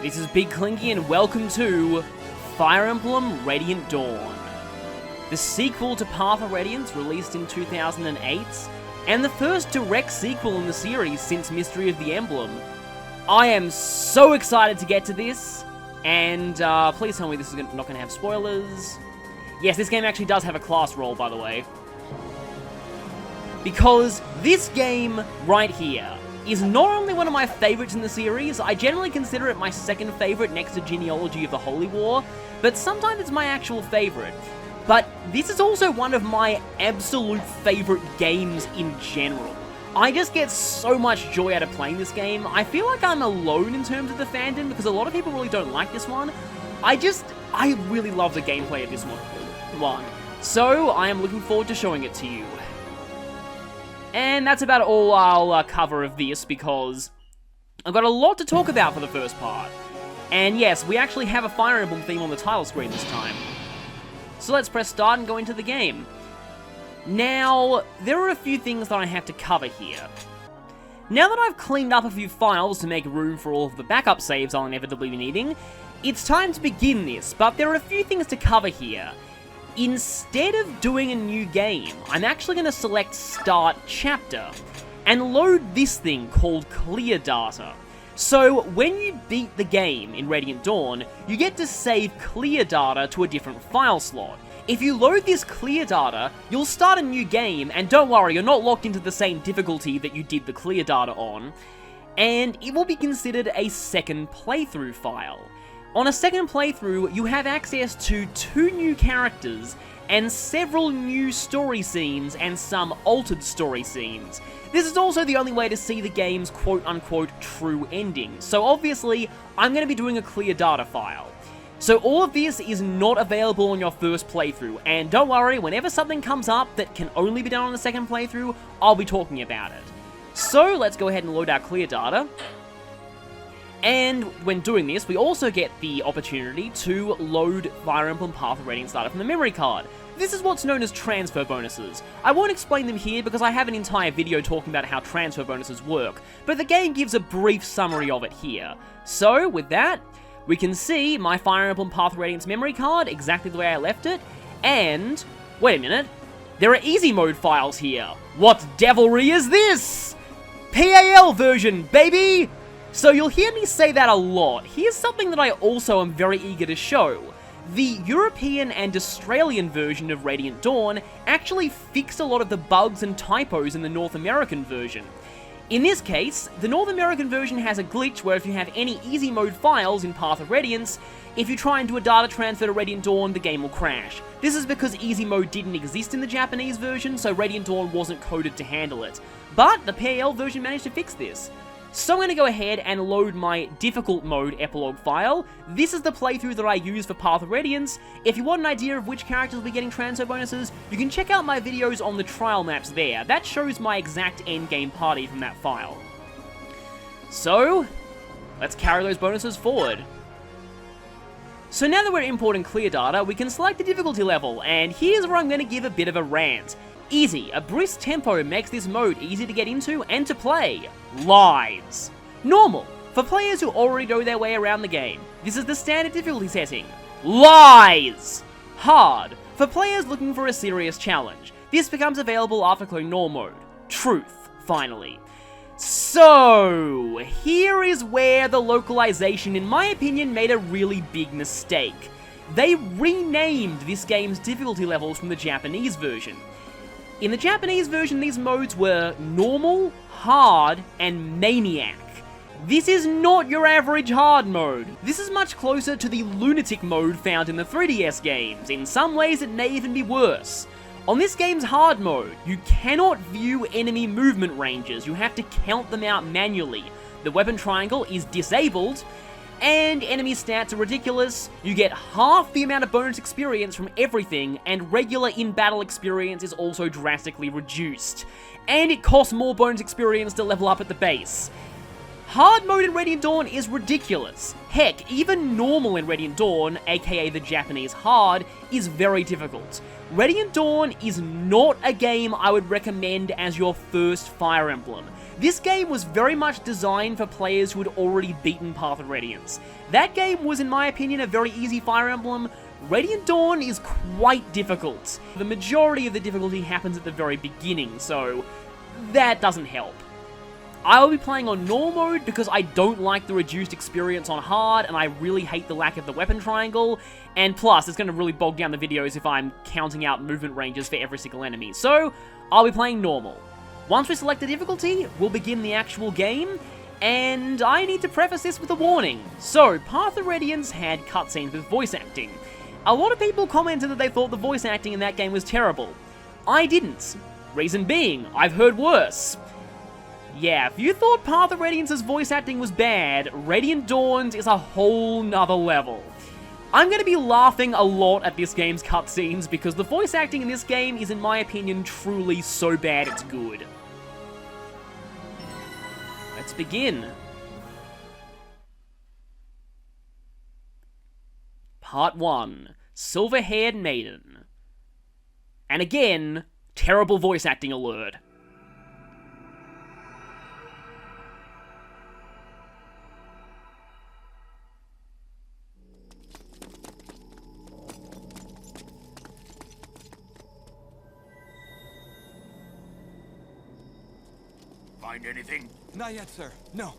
This is Big Clinky and welcome to Fire Emblem Radiant Dawn, the sequel to Path of Radiance released in 2008, and the first direct sequel in the series since Mystery of the Emblem. I am so excited to get to this, and please tell me this is not going to have spoilers. Yes, this game actually does have a class roll, by the way. Because this game right here is not only one of my favorites in the series, I generally consider it my second favorite next to Genealogy of the Holy War, but sometimes it's my actual favorite. But this is also one of my absolute favorite games in general. I just get so much joy out of playing this game. I feel like I'm alone in terms of the fandom because a lot of people really don't like this one. I really love the gameplay of this one. So I am looking forward to showing it to you. And that's about all I'll cover of this, because I've got a lot to talk about for the first part. And yes, we actually have a Fire Emblem theme on the title screen this time. So let's press start and go into the game. Now, there are a few things that I have to cover here. Now that I've cleaned up a few files to make room for all of the backup saves I'll inevitably be needing, it's time to begin this, but there are a few things to cover here. Instead of doing a new game, I'm actually going to select Start Chapter, and load this thing called Clear Data. So, when you beat the game in Radiant Dawn, you get to save Clear Data to a different file slot. If you load this Clear Data, you'll start a new game, and don't worry, you're not locked into the same difficulty that you did the Clear Data on, and it will be considered a second playthrough file. On a second playthrough, you have access to 2 new characters, and several new story scenes, and some altered story scenes. This is also the only way to see the game's quote-unquote true ending, so obviously, I'm going to be doing a Clear Data file. So all of this is not available on your first playthrough, and don't worry, whenever something comes up that can only be done on the second playthrough, I'll be talking about it. So let's go ahead and load our Clear Data. And when doing this, we also get the opportunity to load Fire Emblem Path of Radiance data from the memory card. This is what's known as transfer bonuses. I won't explain them here because I have an entire video talking about how transfer bonuses work, but the game gives a brief summary of it here. So, with that, we can see my Fire Emblem Path of Radiance memory card exactly the way I left it, and... wait a minute, there are easy mode files here. What devilry is this? PAL version, baby! So you'll hear me say that a lot. Here's something that I also am very eager to show. The European and Australian version of Radiant Dawn actually fixed a lot of the bugs and typos in the North American version. In this case, the North American version has a glitch where if you have any easy mode files in Path of Radiance, if you try and do a data transfer to Radiant Dawn, the game will crash. This is because easy mode didn't exist in the Japanese version, so Radiant Dawn wasn't coded to handle it. But the PAL version managed to fix this. So I'm going to go ahead and load my difficult mode epilogue file. This is the playthrough that I use for Path of Radiance. If you want an idea of which characters will be getting transfer bonuses, you can check out my videos on the trial maps there. That shows my exact endgame party from that file. So, let's carry those bonuses forward. So now that we're importing Clear Data, we can select the difficulty level, and here's where I'm going to give a bit of a rant. Easy. A brisk tempo makes this mode easy to get into and to play. Lies. Normal. For players who already know their way around the game. This is the standard difficulty setting. Lies. Hard. For players looking for a serious challenge. This becomes available after clearing normal mode. Truth. Finally. So, here is where the localization, in my opinion, made a really big mistake. They renamed this game's difficulty levels from the Japanese version. In the Japanese version, these modes were Normal, Hard, and Maniac. This is not your average hard mode. This is much closer to the Lunatic mode found in the 3DS games. In some ways, it may even be worse. On this game's hard mode, you cannot view enemy movement ranges. You have to count them out manually. The weapon triangle is disabled, and enemy stats are ridiculous. You get half the amount of bonus experience from everything, and regular in-battle experience is also drastically reduced. And it costs more bonus experience to level up at the base. Hard mode in Radiant Dawn is ridiculous. Heck, even normal in Radiant Dawn, aka the Japanese hard, is very difficult. Radiant Dawn is not a game I would recommend as your first Fire Emblem. This game was very much designed for players who had already beaten Path of Radiance. That game was, in my opinion, a very easy Fire Emblem. Radiant Dawn is quite difficult. The majority of the difficulty happens at the very beginning, so that doesn't help. I will be playing on normal mode because I don't like the reduced experience on hard, and I really hate the lack of the weapon triangle, and plus, it's going to really bog down the videos if I'm counting out movement ranges for every single enemy, so I'll be playing normal. Once we select the difficulty, we'll begin the actual game, and I need to preface this with a warning. So, Path of Radiance had cutscenes with voice acting. A lot of people commented that they thought the voice acting in that game was terrible. I didn't. Reason being, I've heard worse. Yeah, if you thought Path of Radiance's voice acting was bad, Radiant Dawn's is a whole nother level. I'm going to be laughing a lot at this game's cutscenes because the voice acting in this game is, in my opinion, truly so bad it's good. Let's begin. Part 1. Silver-Haired Maiden. And again, terrible voice acting alert. Find anything? Not yet, sir. No.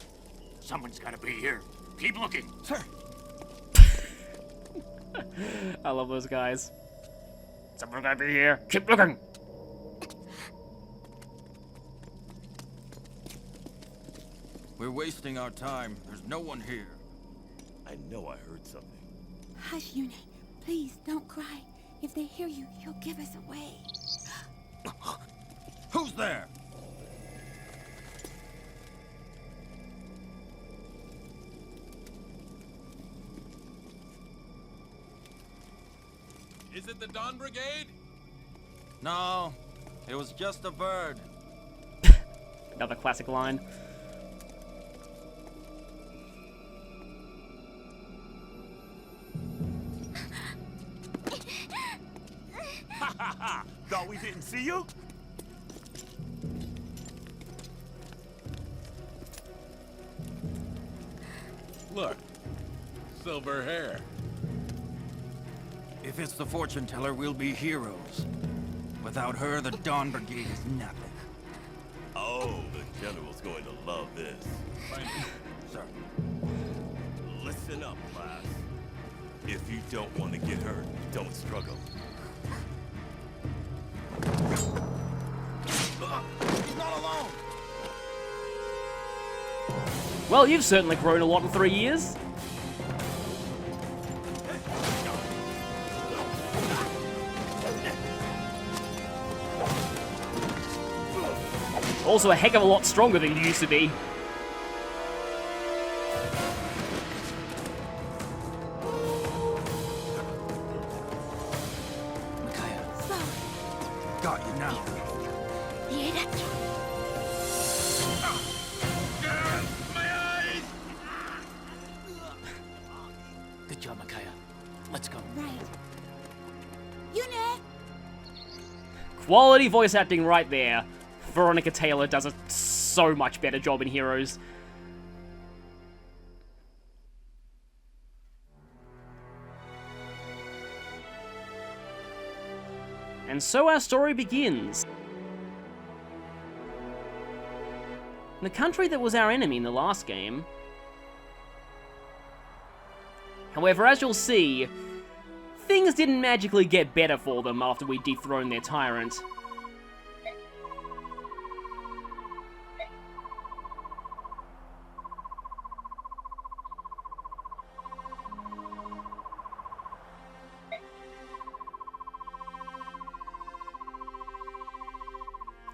Someone's gotta be here. Keep looking. Sir. I love those guys. Someone's gotta be here. Keep looking. We're wasting our time. There's no one here. I know I heard something. Hush, Yune. Please, don't cry. If they hear you, you'll give us away. Who's there? Is it the Dawn Brigade? No, it was just a bird. Another classic line. Ha ha ha! Thought we didn't see you? Look, silver hair. If it's the fortune teller, we'll be heroes. Without her, the Dawn Brigade is nothing. Oh, the general's going to love this. Sir. Listen up, class. If you don't want to get hurt, don't struggle. He's not alone! Well, you've certainly grown a lot in 3 years. Also a heck of a lot stronger than you used to be. Micaiah, Slow. got you now. Good job, Micaiah. Let's go. Right. Yune! Quality voice acting right there. Veronica Taylor does a so much better job in Heroes. And so our story begins. The country that was our enemy in the last game. However, as you'll see, things didn't magically get better for them after we dethroned their tyrant.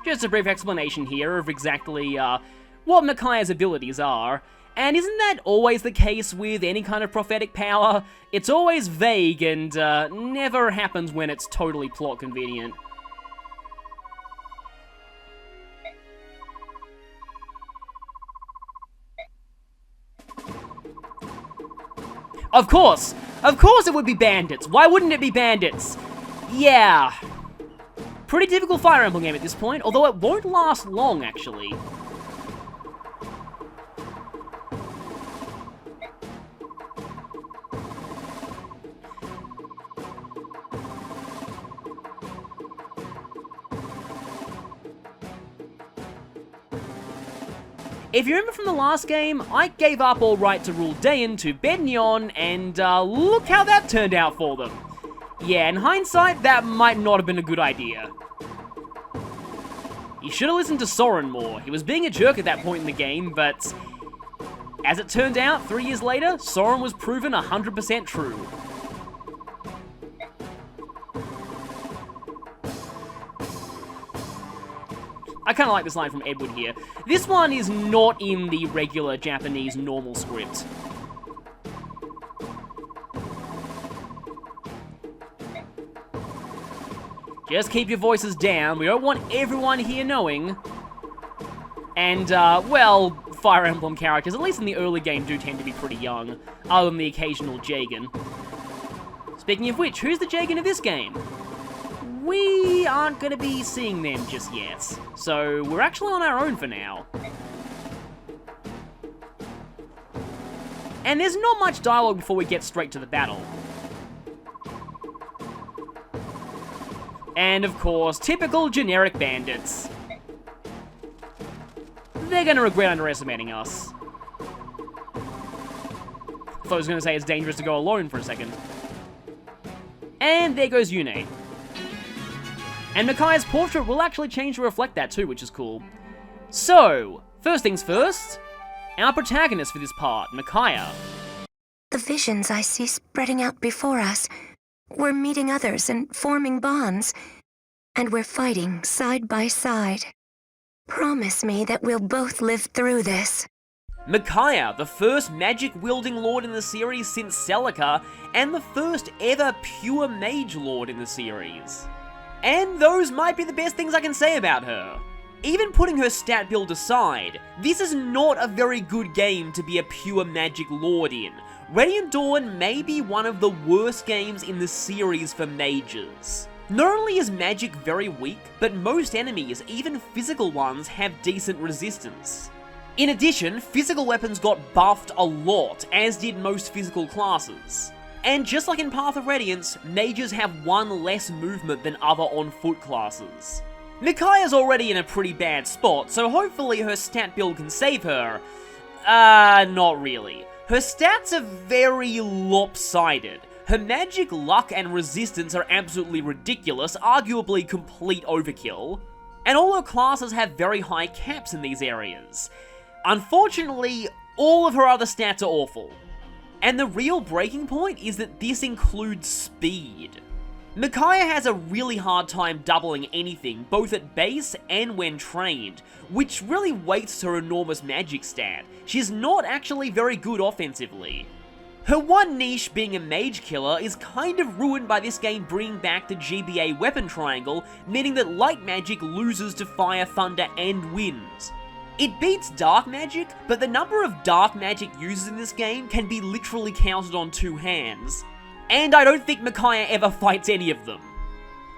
Just a brief explanation here of exactly what Micaiah's abilities are. And isn't that always the case with any kind of prophetic power? It's always vague and never happens when it's totally plot convenient. Of course it would be Bandits. Why wouldn't it be Bandits? Yeah. Pretty typical Fire Emblem game at this point, although it won't last long, actually. If you remember from the last game, I gave up all right to rule Dayan to bed Neon, and look how that turned out for them. Yeah, in hindsight, that might not have been a good idea. You should have listened to Soren more. He was being a jerk at that point in the game, but as it turned out, 3 years later, Soren was proven 100% true. I kind of like this line from Edward here. This one is not in the regular Japanese normal script. Just keep your voices down. We don't want everyone here knowing. And, well, Fire Emblem characters, at least in the early game, do tend to be pretty young, other than the occasional Jagan. Speaking of which, who's the Jagan of this game? We aren't going to be seeing them just yet, so we're actually on our own for now. And there's not much dialogue before we get straight to the battle. And of course, typical generic bandits. They're going to regret underestimating us. I thought I was going to say it's dangerous to go alone for a second. And there goes Yune. And Micaiah's portrait will actually change to reflect that too, which is cool. So, first things first, our protagonist for this part, Micaiah. The visions I see spreading out before us. We're meeting others and forming bonds. And we're fighting side by side. Promise me that we'll both live through this. Micaiah, the first magic-wielding lord in the series since Celica, and the first ever pure mage lord in the series. And those might be the best things I can say about her. Even putting her stat build aside, this is not a very good game to be a pure magic lord in. Radiant Dawn may be one of the worst games in the series for mages. Not only is magic very weak, but most enemies, even physical ones, have decent resistance. In addition, physical weapons got buffed a lot, as did most physical classes. And just like in Path of Radiance, mages have one less movement than other on-foot classes. Micaiah's already in a pretty bad spot, so hopefully her stat build can save her. Not really. Her stats are very lopsided. Her magic, luck, and resistance are absolutely ridiculous, arguably complete overkill. And all her classes have very high caps in these areas. Unfortunately, all of her other stats are awful. And the real breaking point is that this includes speed. Micaiah has a really hard time doubling anything, both at base and when trained, which really weights her enormous magic stat. She's not actually very good offensively. Her one niche, being a mage killer, is kind of ruined by this game bringing back the GBA weapon triangle, meaning that light magic loses to fire, thunder, and wind. It beats dark magic, but the number of dark magic users in this game can be literally counted on 2 hands. And I don't think Micaiah ever fights any of them.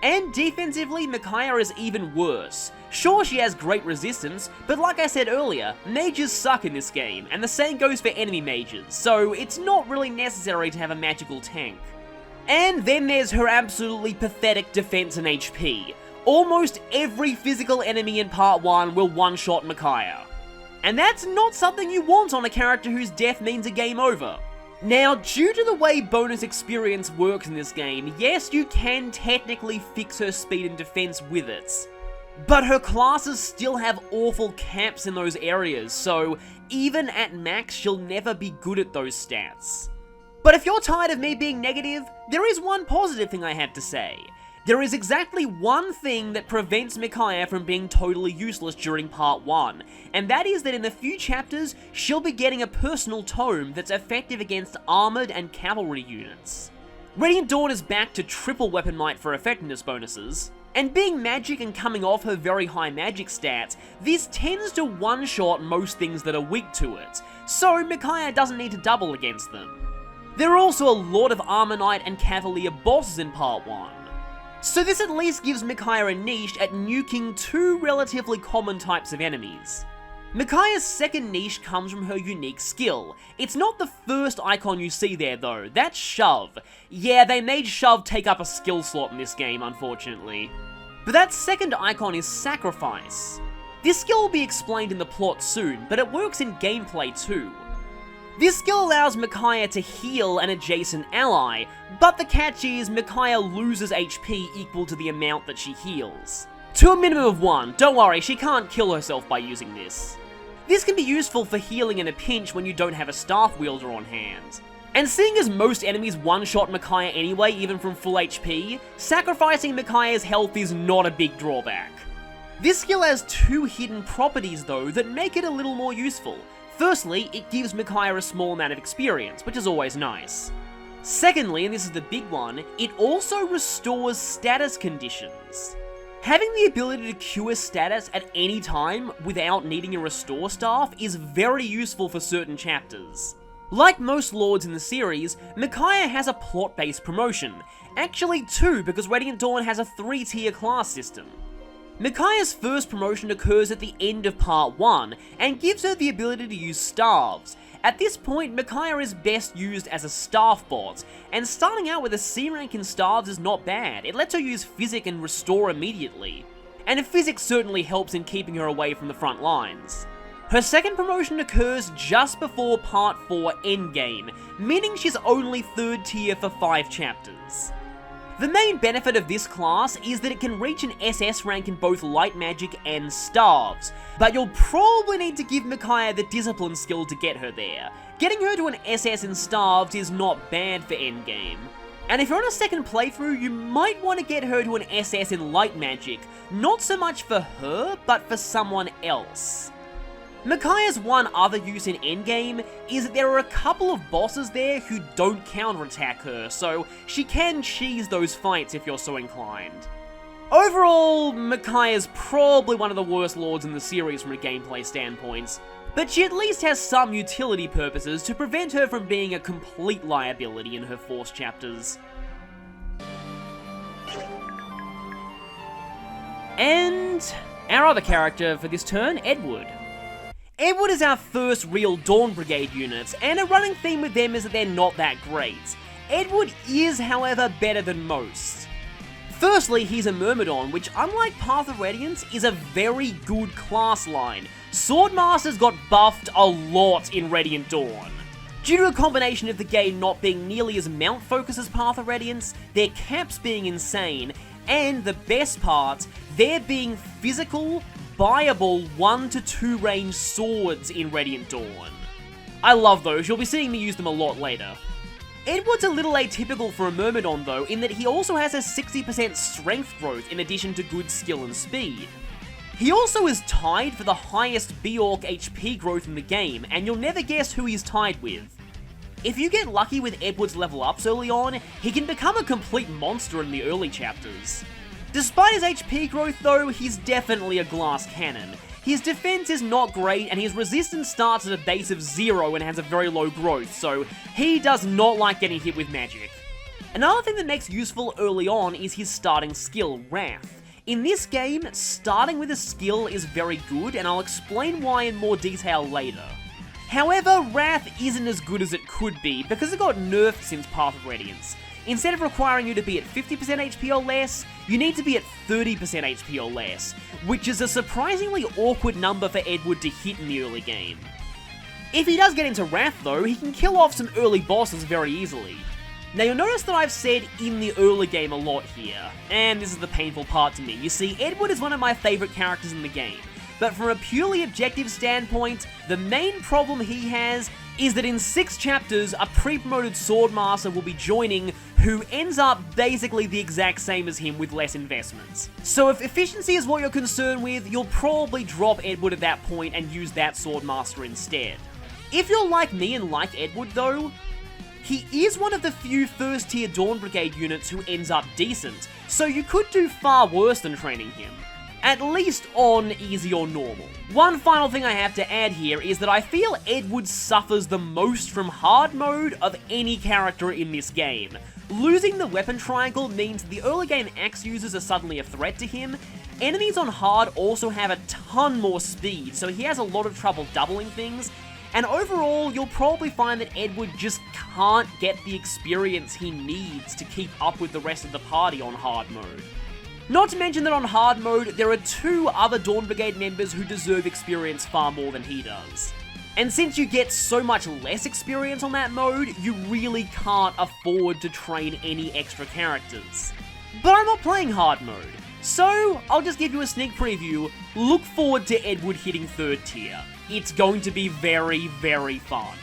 And defensively, Micaiah is even worse. Sure, she has great resistance, but like I said earlier, mages suck in this game, and the same goes for enemy mages, so it's not really necessary to have a magical tank. And then there's her absolutely pathetic defense and HP. Almost every physical enemy in Part 1 will one-shot Micaiah. And that's not something you want on a character whose death means a game over. Now, due to the way bonus experience works in this game, yes, you can technically fix her speed and defense with it. But her classes still have awful caps in those areas, so even at max, she'll never be good at those stats. But if you're tired of me being negative, there is one positive thing I have to say. There is exactly one thing that prevents Micaiah from being totally useless during Part 1, and that is that in a few chapters, she'll be getting a personal tome that's effective against armored and cavalry units. Radiant Dawn is back to triple weapon might for effectiveness bonuses, and being magic and coming off her very high magic stats, this tends to one-shot most things that are weak to it, so Micaiah doesn't need to double against them. There are also a lot of Armor Knight and Cavalier bosses in Part 1. So this at least gives Micaiah a niche at nuking two relatively common types of enemies. Micaiah's second niche comes from her unique skill. It's not the first icon you see there though, that's Shove. Yeah, they made Shove take up a skill slot in this game, unfortunately. But that second icon is Sacrifice. This skill will be explained in the plot soon, but it works in gameplay too. This skill allows Micaiah to heal an adjacent ally, but the catch is Micaiah loses HP equal to the amount that she heals. To a minimum of 1, don't worry, she can't kill herself by using this. This can be useful for healing in a pinch when you don't have a staff wielder on hand. And seeing as most enemies one-shot Micaiah anyway, even from full HP, sacrificing Micaiah's health is not a big drawback. This skill has two hidden properties though that make it a little more useful. Firstly, it gives Micaiah a small amount of experience, which is always nice. Secondly, and this is the big one, it also restores status conditions. Having the ability to cure status at any time without needing a restore staff is very useful for certain chapters. Like most lords in the series, Micaiah has a plot-based promotion. Actually 2, because Radiant Dawn has a 3-tier class system. Micaiah's first promotion occurs at the end of Part 1, and gives her the ability to use staves. At this point, Micaiah is best used as a staff bot, and starting out with a C rank in staves is not bad. It lets her use Physic and Restore immediately. And Physic certainly helps in keeping her away from the front lines. Her second promotion occurs just before Part 4 Endgame, meaning she's only 3rd tier for 5 chapters. The main benefit of this class is that it can reach an SS rank in both light magic and staves, but you'll probably need to give Micaiah the discipline skill to get her there. Getting her to an SS in staves is not bad for endgame. And if you're on a second playthrough, you might want to get her to an SS in light magic, not so much for her, but for someone else. Micaiah's one other use in endgame is that there are a couple of bosses there who don't counterattack her, so she can cheese those fights if you're so inclined. Overall, Micaiah's probably one of the worst lords in the series from a gameplay standpoint, but she at least has some utility purposes to prevent her from being a complete liability in her Force chapters. And our other character for this turn, Edward. Edward is our first real Dawn Brigade unit, and a running theme with them is that they're not that great. Edward is, however, better than most. Firstly, he's a Myrmidon, which unlike Path of Radiance, is a very good class line. Swordmasters got buffed a lot in Radiant Dawn. Due to a combination of the game not being nearly as mount focused as Path of Radiance, their caps being insane, and the best part, there being physical, buyable 1 to 2 range swords in Radiant Dawn. I love those, you'll be seeing me use them a lot later. Edward's a little atypical for a Myrmidon though, in that he also has a 60% strength growth in addition to good skill and speed. He also is tied for the highest Beorc HP growth in the game, and you'll never guess who he's tied with. If you get lucky with Edward's level ups early on, he can become a complete monster in the early chapters. Despite his HP growth though, he's definitely a glass cannon. His defense is not great, and his resistance starts at a base of 0 and has a very low growth, so he does not like getting hit with magic. Another thing that makes useful early on is his starting skill, Wrath. In this game, starting with a skill is very good, and I'll explain why in more detail later. However, Wrath isn't as good as it could be, because it got nerfed since Path of Radiance. Instead of requiring you to be at 50% HP or less, you need to be at 30% HP or less, which is a surprisingly awkward number for Edward to hit in the early game. If he does get into Wrath though, he can kill off some early bosses very easily. Now you'll notice that I've said in the early game a lot here, and this is the painful part to me. You see, Edward is one of my favourite characters in the game, but from a purely objective standpoint, the main problem he has is that in 6 chapters, a pre-promoted Swordmaster will be joining who ends up basically the exact same as him with less investments. So if efficiency is what you're concerned with, you'll probably drop Edward at that point and use that Swordmaster instead. If you're like me and like Edward though, he is one of the few first tier Dawn Brigade units who ends up decent, so you could do far worse than training him. at least on easy or normal. One final thing I have to add here is that I feel Edward suffers the most from hard mode of any character in this game. Losing the weapon triangle means the early game axe users are suddenly a threat to him. Enemies on hard also have a ton more speed, so he has a lot of trouble doubling things, and overall, you'll probably find that Edward just can't get the experience he needs to keep up with the rest of the party on hard mode. Not to mention that on hard mode, there are 2 other Dawn Brigade members who deserve experience far more than he does. And since you get so much less experience on that mode, you really can't afford to train any extra characters. But I'm not playing hard mode, so I'll just give you a sneak preview. Look forward to Edward hitting 3rd tier. It's going to be very, very fun.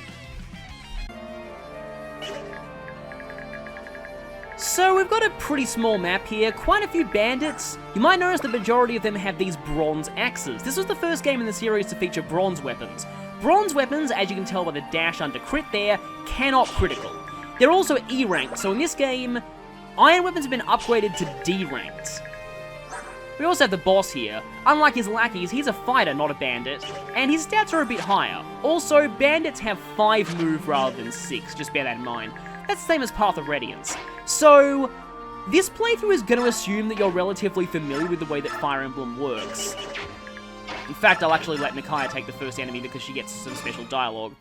So we've got a pretty small map here, quite a few bandits. You might notice the majority of them have these bronze axes. This was the first game in the series to feature bronze weapons. Bronze weapons, as you can tell by the dash under crit there, cannot critical. They're also E-ranked, so in this game, iron weapons have been upgraded to D-ranked. We also have the boss here. Unlike his lackeys, he's a fighter, not a bandit, and his stats are a bit higher. Also, bandits have 5 move rather than 6, just bear that in mind. That's the same as Path of Radiance. So, this playthrough is going to assume that you're relatively familiar with the way that Fire Emblem works. In fact, I'll actually let Micaiah take the first enemy because she gets some special dialogue.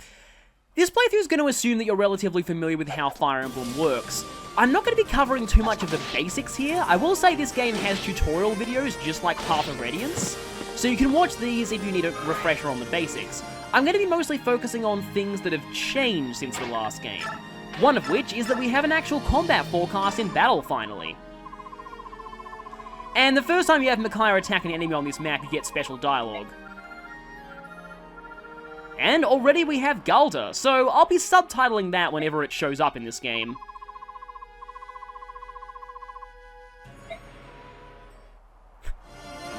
This playthrough is going to assume that you're relatively familiar with how Fire Emblem works. I'm not going to be covering too much of the basics here. I will say this game has tutorial videos just like Path of Radiance, so you can watch these if you need a refresher on the basics. I'm going to be mostly focusing on things that have changed since the last game. One of which is that we have an actual combat forecast in battle finally. And the first time you have Micaiah attack an enemy on this map, you get special dialogue. And already we have Galda, so I'll be subtitling that whenever it shows up in this game.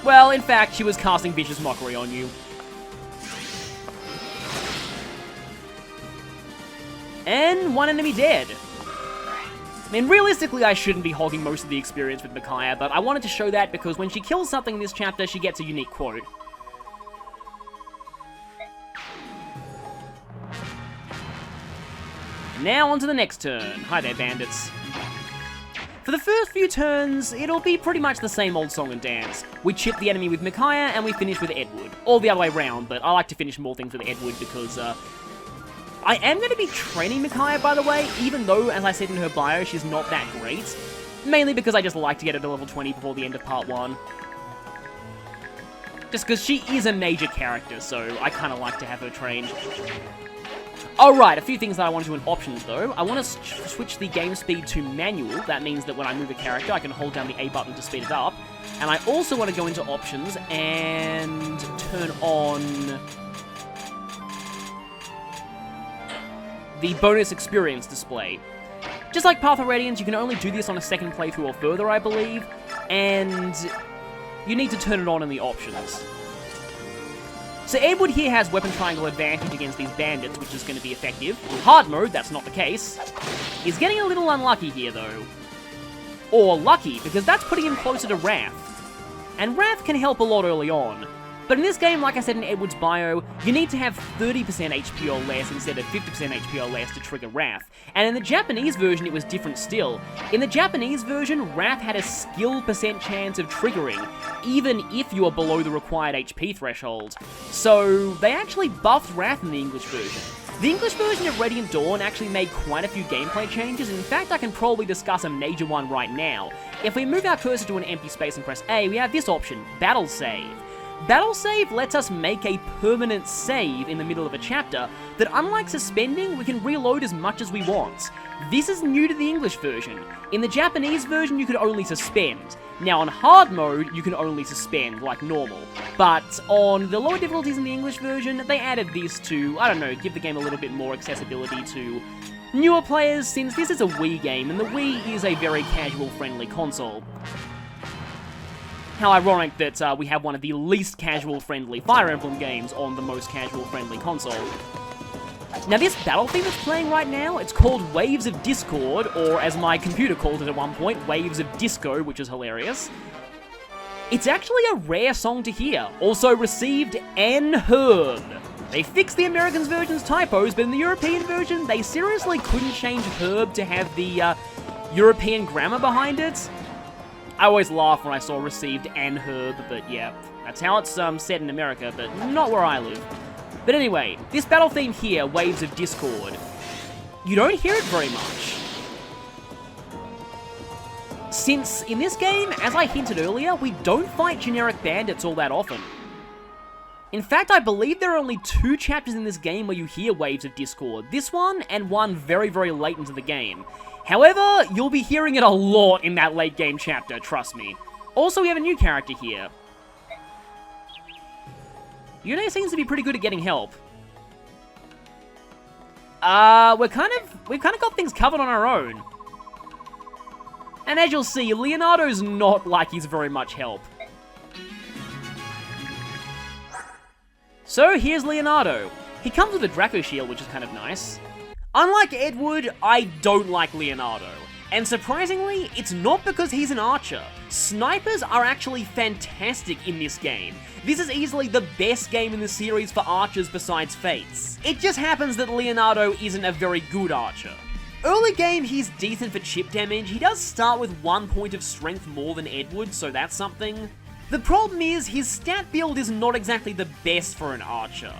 Well, in fact, she was casting vicious mockery on you. And 1 enemy dead. I mean, realistically, I shouldn't be hogging most of the experience with Micaiah, but I wanted to show that because when she kills something in this chapter, she gets a unique quote. Now on to the next turn. Hi there, bandits. For the first few turns, it'll be pretty much the same old song and dance. We chip the enemy with Micaiah, and we finish with Edward. Or the other way around, but I like to finish more things with Edward because, I am going to be training Micaiah, by the way, even though, as I said in her bio, she's not that great. Mainly because I just like to get her to level 20 before the end of part 1. Just because she is a major character, so I kind of like to have her trained. Alright, a few things that I want to do in options, though. I want to switch the game speed to manual. That means that when I move a character, I can hold down the A button to speed it up. And I also want to go into options and turn on the bonus experience display. Just like Path of Radiance, you can only do this on a second playthrough or further, I believe, and you need to turn it on in the options. So Edward here has weapon triangle advantage against these bandits, which is going to be effective. In hard mode, that's not the case. He's getting a little unlucky here, though. Or lucky, because that's putting him closer to Wrath. And Wrath can help a lot early on. But in this game, like I said in Edward's bio, you need to have 30% HP or less instead of 50% HP or less to trigger Wrath. And in the Japanese version, it was different still. In the Japanese version, Wrath had a skill percent chance of triggering, even if you are below the required HP threshold. So they actually buffed Wrath in the English version. The English version of Radiant Dawn actually made quite a few gameplay changes. In fact, I can probably discuss a major one right now. If we move our cursor to an empty space and press A, we have this option, Battle Save. Battle Save lets us make a permanent save in the middle of a chapter that, unlike suspending, we can reload as much as we want. This is new to the English version. In the Japanese version, you could only suspend. Now, on hard mode, you can only suspend, like normal. But on the lower difficulties in the English version, they added this to, I don't know, give the game a little bit more accessibility to newer players, since this is a Wii game, and the Wii is a very casual-friendly console. How ironic that we have one of the least casual-friendly Fire Emblem games on the most casual-friendly console. Now this battle theme that's playing right now, it's called Waves of Discord, or as my computer called it at one point, Waves of Disco, which is hilarious. It's actually a rare song to hear. Also received an herb. They fixed the Americans version's typos, but in the European version, they seriously couldn't change herb to have the European grammar behind it. I always laugh when I saw received an herb, but yeah, that's how it's said in America, but not where I live. But anyway, this battle theme here, Waves of Discord, you don't hear it very much. Since in this game, as I hinted earlier, we don't fight generic bandits all that often. In fact, I believe there are only 2 chapters in this game where you hear Waves of Discord. This one, and one very, very late into the game. However, you'll be hearing it a lot in that late game chapter, trust me. Also, we have a new character here. Yune seems to be pretty good at getting help. We've kind of got things covered on our own. And as you'll see, Leonardo's not like he's very much help. So here's Leonardo. He comes with a Draco shield, which is kind of nice. Unlike Edward, I don't like Leonardo. And surprisingly, it's not because he's an archer. Snipers are actually fantastic in this game. This is easily the best game in the series for archers besides Fates. It just happens that Leonardo isn't a very good archer. Early game, he's decent for chip damage. He does start with 1 point of strength more than Edward, so that's something. The problem is, his stat build is not exactly the best for an archer.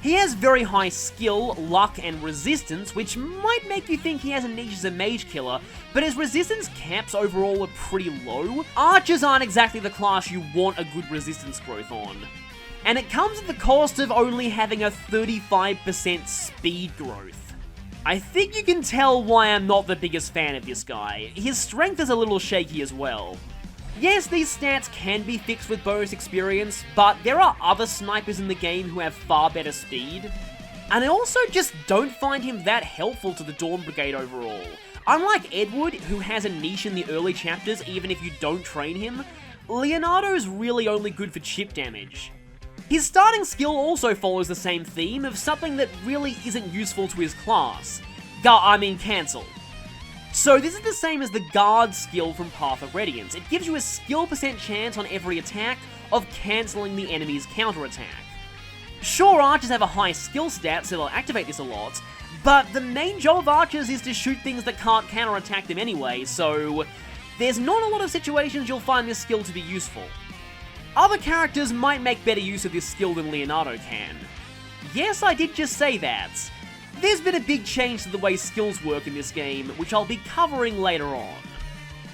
He has very high skill, luck, and resistance, which might make you think he has a niche as a mage killer, but his resistance caps overall are pretty low. Archers aren't exactly the class you want a good resistance growth on. And it comes at the cost of only having a 35% speed growth. I think you can tell why I'm not the biggest fan of this guy. His strength is a little shaky as well. Yes, these stats can be fixed with bonus experience, but there are other snipers in the game who have far better speed. And I also just don't find him that helpful to the Dawn Brigade overall. Unlike Edward, who has a niche in the early chapters even if you don't train him, Leonardo's really only good for chip damage. His starting skill also follows the same theme of something that really isn't useful to his class. Cancel. So this is the same as the Guard skill from Path of Radiance. It gives you a skill % chance on every attack of cancelling the enemy's counterattack. Sure, archers have a high skill stat, so they'll activate this a lot, but the main job of archers is to shoot things that can't counterattack them anyway, so there's not a lot of situations you'll find this skill to be useful. Other characters might make better use of this skill than Leonardo can. Yes, I did just say that. There's been a big change to the way skills work in this game, which I'll be covering later on.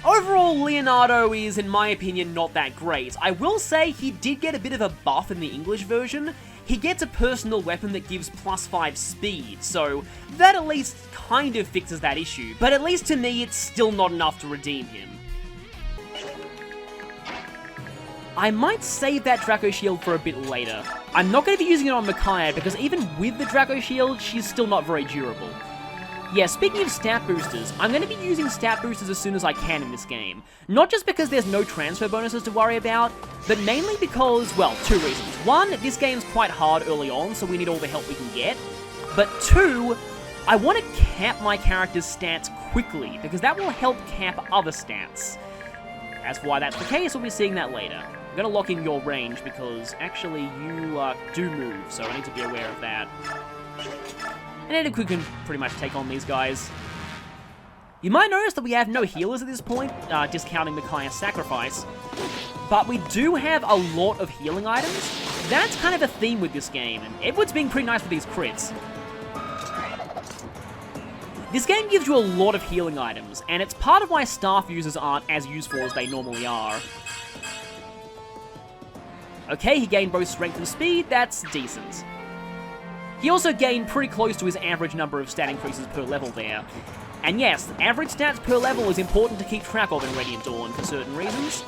Overall, Leonardo is, in my opinion, not that great. I will say he did get a bit of a buff in the English version. He gets a personal weapon that gives +5 speed, so that at least kind of fixes that issue, but at least to me it's still not enough to redeem him. I might save that Draco Shield for a bit later. I'm not going to be using it on Micaiah because even with the Draco Shield, she's still not very durable. Yeah, speaking of stat boosters, I'm going to be using stat boosters as soon as I can in this game. Not just because there's no transfer bonuses to worry about, but mainly because, well, 2 reasons. 1, this game's quite hard early on, so we need all the help we can get. But 2, I want to cap my character's stats quickly, because that will help cap other stats. As for why that's the case, we'll be seeing that later. I'm going to lock in your range because, actually, you do move, so I need to be aware of that. And Edward can pretty much take on these guys. You might notice that we have no healers at this point, discounting Micaiah's sacrifice. But we do have a lot of healing items. That's kind of a theme with this game, and Edward's being pretty nice with these crits. This game gives you a lot of healing items, and it's part of why staff users aren't as useful as they normally are. Okay, he gained both strength and speed, that's decent. He also gained pretty close to his average number of stat increases per level there. And yes, average stats per level is important to keep track of in Radiant Dawn for certain reasons.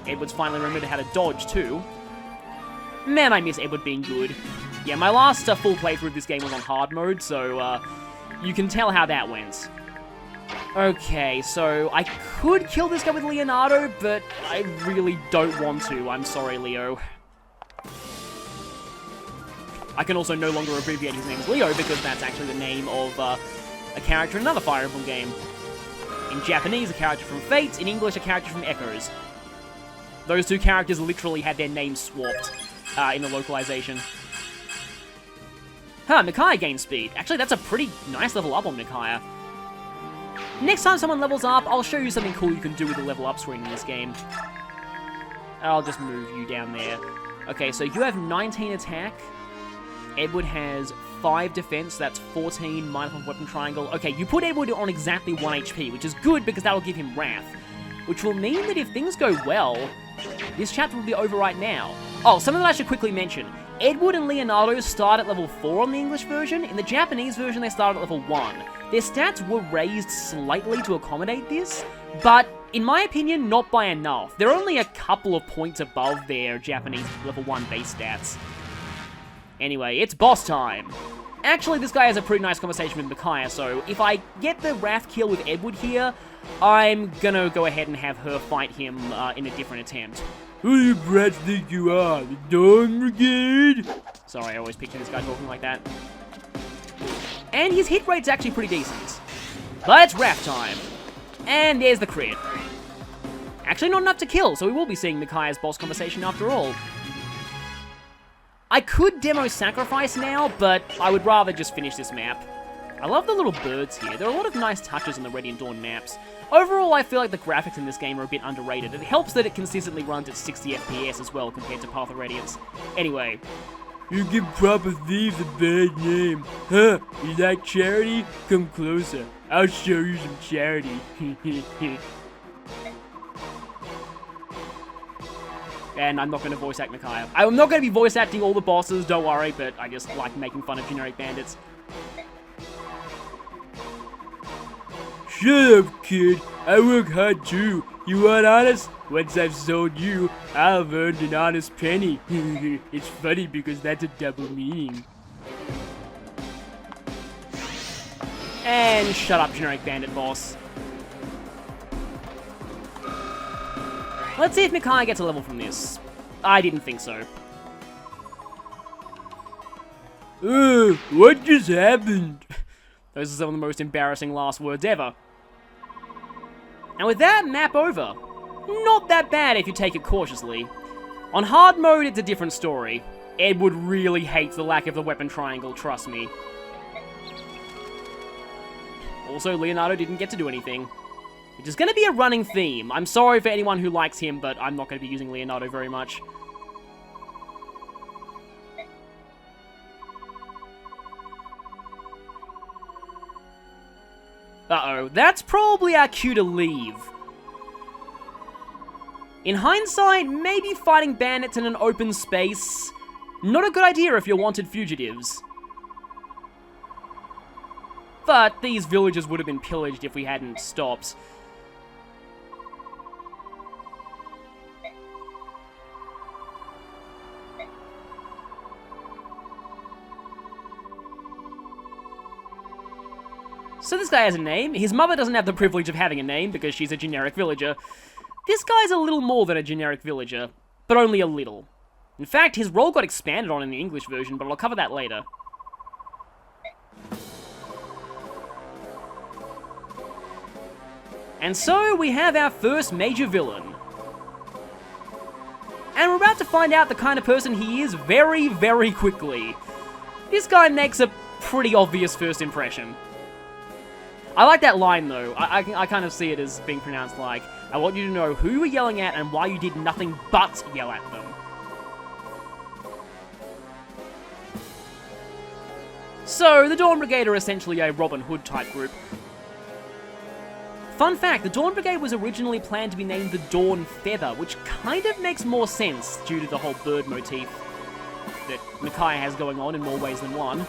Edward's finally remembered how to dodge too. Man, I miss Edward being good. Yeah, my last full playthrough of this game was on hard mode, so you can tell how that went. Okay, so I could kill this guy with Leonardo, but I really don't want to. I'm sorry, Leo. I can also no longer abbreviate his name as Leo because that's actually the name of a character in another Fire Emblem game. In Japanese, a character from Fates. In English, a character from Echoes. Those two characters literally had their names swapped in the localization. Micaiah gains speed. Actually, that's a pretty nice level up on Micaiah. Next time someone levels up, I'll show you something cool you can do with the level up screen in this game. I'll just move you down there. Okay, so you have 19 attack. Edward has 5 defense, that's 14 minus weapon triangle. Okay, you put Edward on exactly 1 HP, which is good because that'll give him Wrath. Which will mean that if things go well, this chapter will be over right now. Oh, something that I should quickly mention. Edward and Leonardo start at level 4 on the English version. In the Japanese version, they start at level 1. Their stats were raised slightly to accommodate this, but in my opinion, not by enough. They're only a couple of points above their Japanese level 1 base stats. Anyway, it's boss time. Actually, this guy has a pretty nice conversation with Micaiah, so if I get the Wrath kill with Edward here, I'm gonna go ahead and have her fight him in a different attempt. Who do you brats think you are, the Dawn Brigade? Sorry, I always picture this guy talking like that. And his hit rate's actually pretty decent. But it's Wrath time. And there's the crit. Actually not enough to kill, so we will be seeing Micaiah's boss conversation after all. I could demo Sacrifice now, but I would rather just finish this map. I love the little birds here. There are a lot of nice touches on the Radiant Dawn maps. Overall, I feel like the graphics in this game are a bit underrated. It helps that it consistently runs at 60 FPS as well compared to Path of Radiance. Anyway. You give proper thieves a bad name. Huh? You like charity? Come closer. I'll show you some charity. And I'm not going to voice act Micaiah. I'm not going to be voice acting all the bosses, don't worry, but I just like making fun of generic bandits. Shut up, kid. I work hard too. You want honest? Once I've sold you, I've earned an honest penny. It's funny because that's a double meaning. And shut up, generic bandit boss. Let's see if Micaiah gets a level from this. I didn't think so. What just happened? Those are some of the most embarrassing last words ever. And with that map over, not that bad if you take it cautiously. On hard mode, it's a different story. Edward really hates the lack of the weapon triangle, trust me. Also, Leonardo didn't get to do anything. Which is going to be a running theme. I'm sorry for anyone who likes him, but I'm not going to be using Leonardo very much. Uh-oh, that's probably our cue to leave. In hindsight, maybe fighting bandits in an open space, not a good idea if you're wanted fugitives. But these villages would have been pillaged if we hadn't stopped. So this guy has a name. His mother doesn't have the privilege of having a name because she's a generic villager. This guy's a little more than a generic villager, but only a little. In fact, his role got expanded on in the English version, but I'll cover that later. And so we have our first major villain. And we're about to find out the kind of person he is very, very quickly. This guy makes a pretty obvious first impression. I like that line, though. I kind of see it as being pronounced like, I want you to know who you were yelling at and why you did nothing but yell at them. So, the Dawn Brigade are essentially a Robin Hood type group. Fun fact, the Dawn Brigade was originally planned to be named the Dawn Feather, which kind of makes more sense due to the whole bird motif that Micaiah has going on in more ways than one.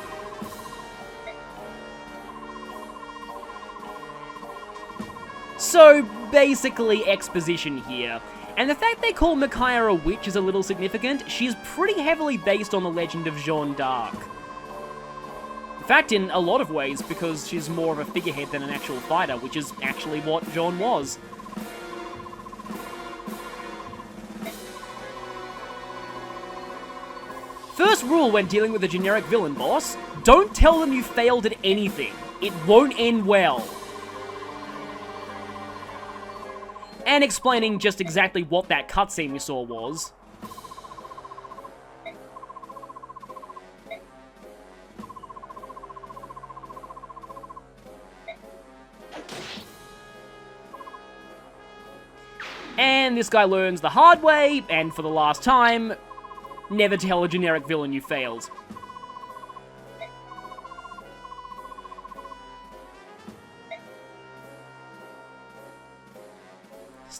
So, basically exposition here. And the fact they call Micaiah a witch is a little significant. She's pretty heavily based on the legend of Jeanne d'Arc. In fact, in a lot of ways, because she's more of a figurehead than an actual fighter, which is actually what Jeanne was. First rule when dealing with a generic villain boss, don't tell them you failed at anything. It won't end well. and explaining just exactly what that cutscene we saw was. And this guy learns the hard way, and for the last time, never tell a generic villain you failed.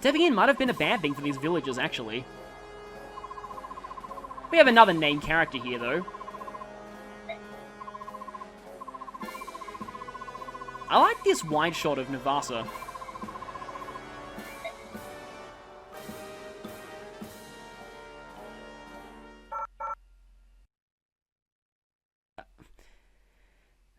Stepping in might have been a bad thing for these villagers, actually. We have another named character here, though. I like this wide shot of Navasa.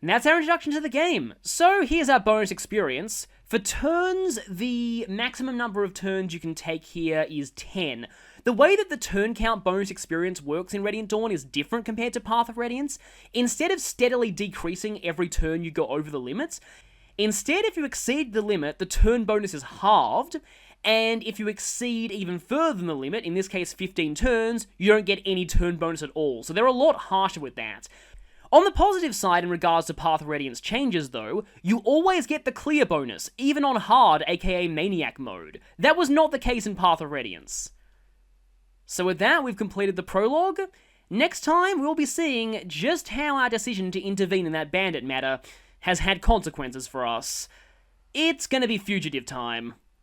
And that's our introduction to the game. So here's our bonus experience. For turns, the maximum number of turns you can take here is 10. The way that the turn count bonus experience works in Radiant Dawn is different compared to Path of Radiance. Instead of steadily decreasing every turn you go over the limits, instead if you exceed the limit, the turn bonus is halved, and if you exceed even further than the limit, in this case 15 turns, you don't get any turn bonus at all. So they're a lot harsher with that. On the positive side in regards to Path of Radiance changes though, you always get the clear bonus, even on hard aka Maniac mode. That was not the case in Path of Radiance. So with that, we've completed the prologue. Next time, we'll be seeing just how our decision to intervene in that bandit matter has had consequences for us. It's gonna be fugitive time.